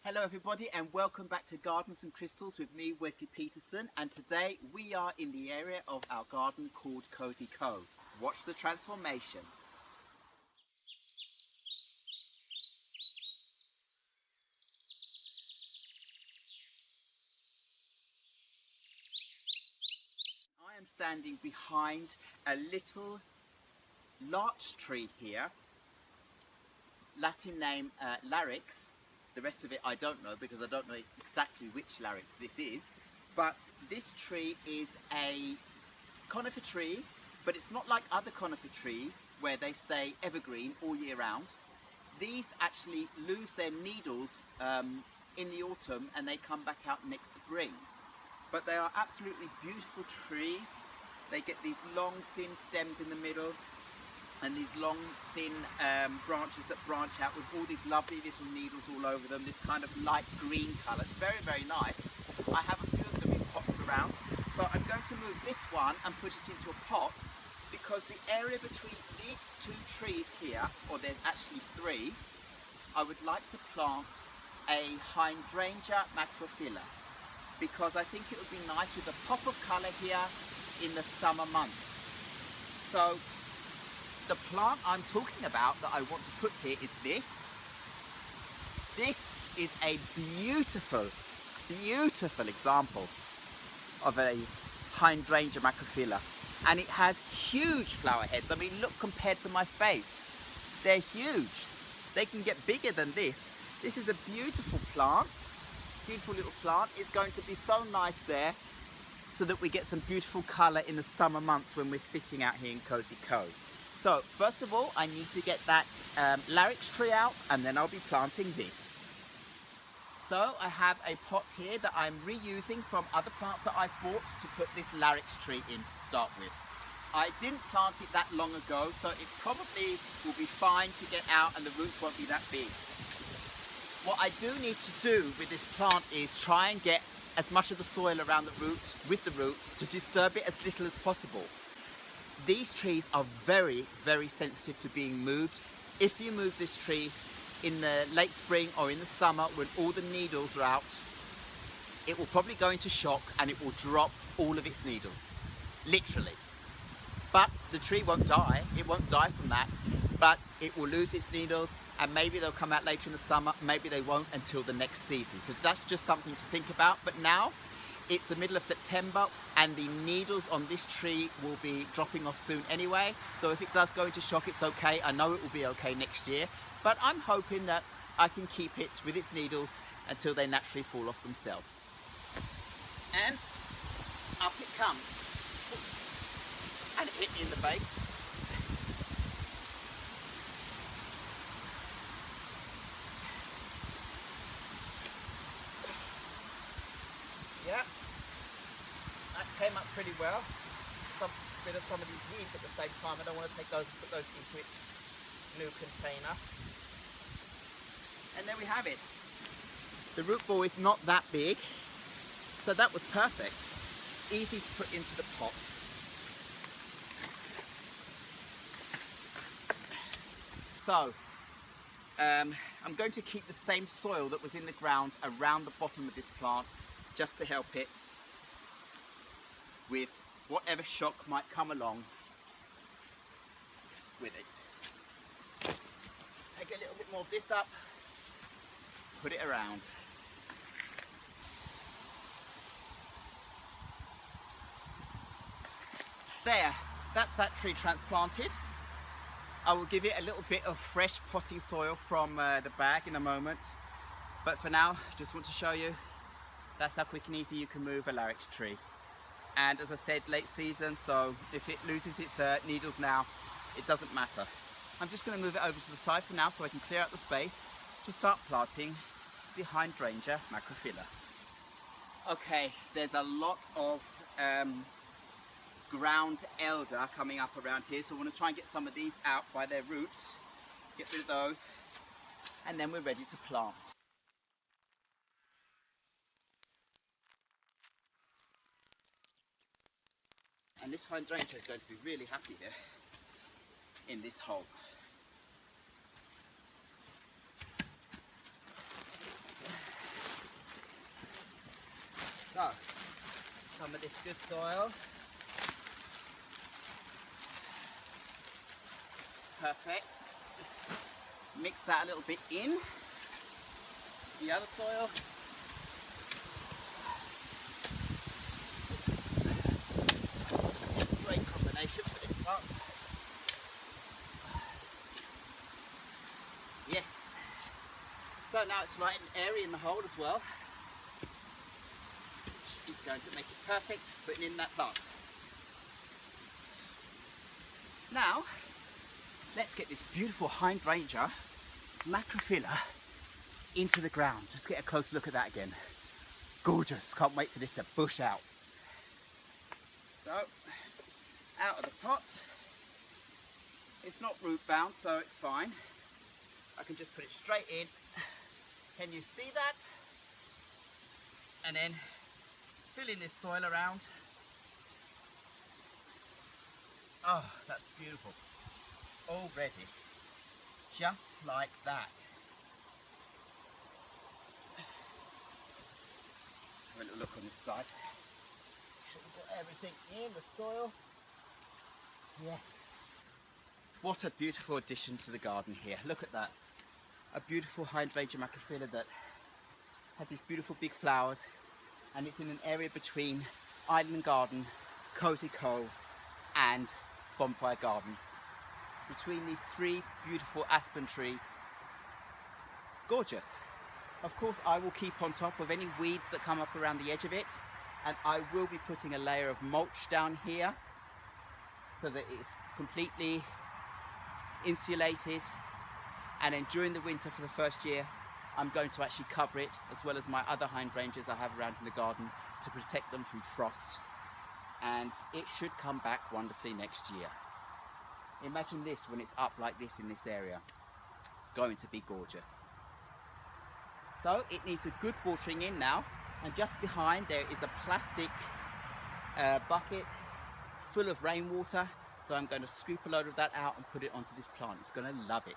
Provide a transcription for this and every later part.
Hello everybody and welcome back to Gardens and Crystals with me, Wesley Peterson, and today we are in the area of our garden called Cosy Cove. Watch the transformation. I am standing behind a little larch tree here, Latin name Larix. The rest of it I don't know because I don't know exactly which Larix this is. But this tree is a conifer tree, but it's not like other conifer trees where they stay evergreen all year round. These actually lose their needles in the autumn and they come back out next spring. But they are absolutely beautiful trees. They get these long thin stems in the middle and these long thin branches that branch out with all these lovely little needles all over them, this kind of light green colour. It's very, very nice. I have a few of them in pots around, so I'm going to move this one and put it into a pot because the area between these two trees here, or there's actually three, I would like to plant a Hydrangea Macrophylla because I think it would be nice with a pop of colour here in the summer months. So the plant I'm talking about that I want to put here is this. This is a beautiful, beautiful example of a Hydrangea Macrophylla, and it has huge flower heads. I mean, look, compared to my face, they're huge. They can get bigger than this. This is a beautiful plant, beautiful little plant. It's going to be so nice there so that we get some beautiful colour in the summer months when we're sitting out here in Cosy Cove. So first of all, I need to get that Larix tree out, and then I'll be planting this. So I have a pot here that I'm reusing from other plants that I've bought to put this Larix tree in to start with. I didn't plant it that long ago, so it probably will be fine to get out and the roots won't be that big. What I do need to do with this plant is try and get as much of the soil around the roots, with the roots, to disturb it as little as possible. These trees are very, very sensitive to being moved. If you move this tree in the late spring or in the summer when all the needles are out, it will probably go into shock and it will drop all of its needles, literally. But the tree won't die, it won't die from that, but it will lose its needles and maybe they'll come out later in the summer, maybe they won't until the next season. So that's just something to think about. But now, it's the middle of September and the needles on this tree will be dropping off soon anyway. So if it does go into shock, it's okay. I know it will be okay next year, but I'm hoping that I can keep it with its needles until they naturally fall off themselves. And up it comes. And it hit me in the face. Yeah, that came up pretty well. Some bit of some of these weeds at the same time. I don't want to take those and put those into its new container. And there we have it. The root ball is not that big, so that was perfect. Easy to put into the pot. So, I'm going to keep the same soil that was in the ground around the bottom of this plant, just to help it with whatever shock might come along with it. Take a little bit more of this up, put it around. There, that's that tree transplanted. I will give it a little bit of fresh potting soil from the bag in a moment. But for now, just want to show you that's how quick and easy you can move a Larix tree. And as I said, late season, so if it loses its needles now, it doesn't matter. I'm just going to move it over to the side for now so I can clear out the space to start planting the Hydrangea Macrophylla. Okay, there's a lot of ground elder coming up around here, so I want to try and get some of these out by their roots, get rid of those, and then we're ready to plant. And this hydrangea is going to be really happy here in this hole. So, some of this good soil. Perfect. Mix that a little bit in. The other soil. Great combination for this plant. Yes. So now it's light and airy in the hole as well, which is going to make it perfect for putting in that plant. Now, let's get this beautiful Hydrangea Macrophylla into the ground. Just get a close look at that again. Gorgeous. Can't wait for this to bush out. So, out of the pot. It's not root bound, so it's fine. I can just put it straight in. Can you see that? And then fill in this soil around. Oh, that's beautiful. Already. Just like that. Have a little look on this side. Sure we've got everything in the soil. Yes. What a beautiful addition to the garden here. Look at that. A beautiful Hydrangea Macrophylla that has these beautiful big flowers, and it's in an area between Island Garden, Cosy Cove and Bonfire Garden. Between these three beautiful aspen trees. Gorgeous. Of course, I will keep on top of any weeds that come up around the edge of it, and I will be putting a layer of mulch down here so that it's completely insulated. And then during the winter for the first year, I'm going to actually cover it, as well as my other hydrangeas I have around in the garden, to protect them from frost. And it should come back wonderfully next year. Imagine this when it's up like this in this area. It's going to be gorgeous. So it needs a good watering in now, and just behind there is a plastic bucket full of rainwater. So I'm going to scoop a load of that out and put it onto this plant. It's going to love it.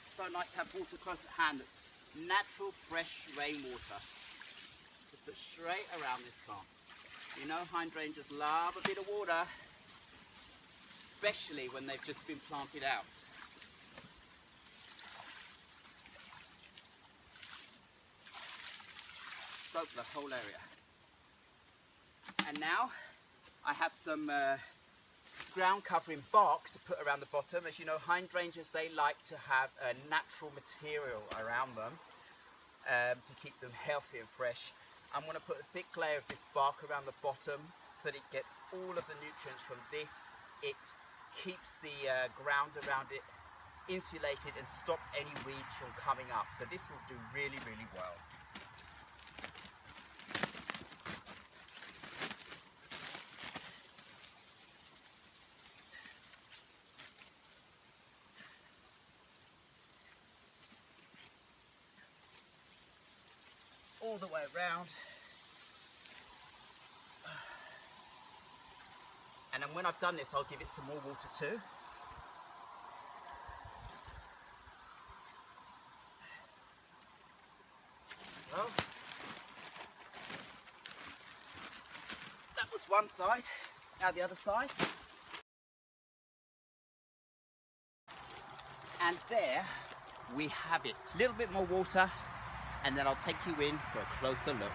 So nice to have water close at hand. Natural, fresh rainwater to put straight around this plant. You know, hydrangeas love a bit of water, especially when they've just been planted out. Soak the whole area. And now I have some ground covering bark to put around the bottom. As you know, hydrangeas, they like to have a natural material around them to keep them healthy and fresh. I'm going to put a thick layer of this bark around the bottom so that it gets all of the nutrients from this. It keeps the ground around it insulated and stops any weeds from coming up. So this will do really, really well. All the way around. And then when I've done this, I'll give it some more water too. Well, that was one side. Now the other side. And there we have it. A little bit more water, and then I'll take you in for a closer look.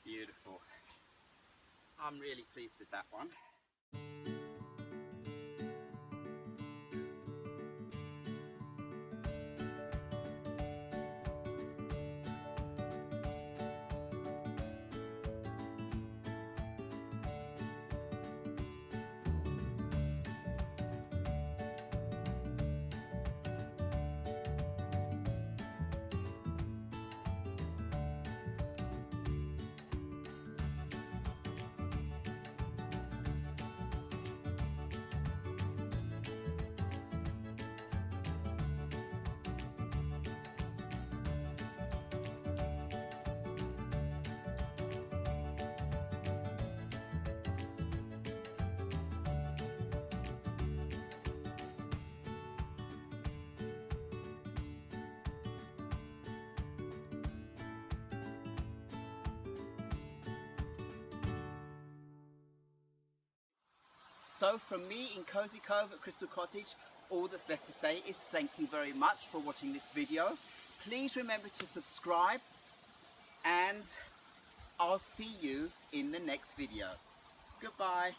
Beautiful. I'm really pleased with that one. So from me in Cosy Cove at Crystal Cottage, all that's left to say is thank you very much for watching this video. Please remember to subscribe, and I'll see you in the next video. Goodbye.